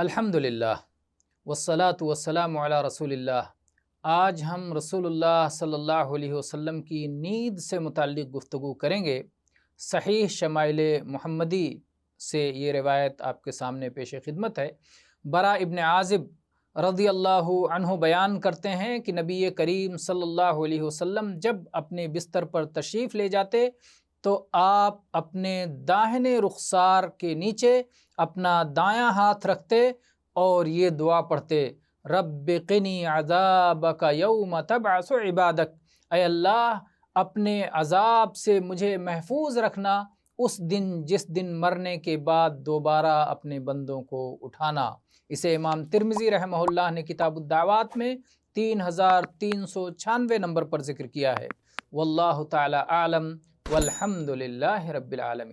الحمدللہ والصلاة والسلام علی رسول اللہ۔ آج ہم رسول اللہ صلی اللہ علیہ وسلم کی نیند سے متعلق گفتگو کریں گے۔ صحیح شمائل محمدی سے یہ روایت آپ کے سامنے پیش خدمت ہے۔ برا ابن عازب رضی اللہ عنہ بیان کرتے ہیں کہ نبی کریم صلی اللہ علیہ وسلم جب اپنے بستر پر تشریف لے جاتے تو آپ اپنے داہنے رخسار کے نیچے اپنا دایاں ہاتھ رکھتے اور یہ دعا پڑھتے، رب قنی عذابک یوم تبعث عبادک، اے اللہ اپنے عذاب سے مجھے محفوظ رکھنا اس دن جس دن مرنے کے بعد دوبارہ اپنے بندوں کو اٹھانا۔ اسے امام ترمذی رحمہ اللہ نے کتاب الدعوات میں 3396 نمبر پر ذکر کیا ہے۔ واللہ تعالی اعلم والحمد للہ رب العالمین۔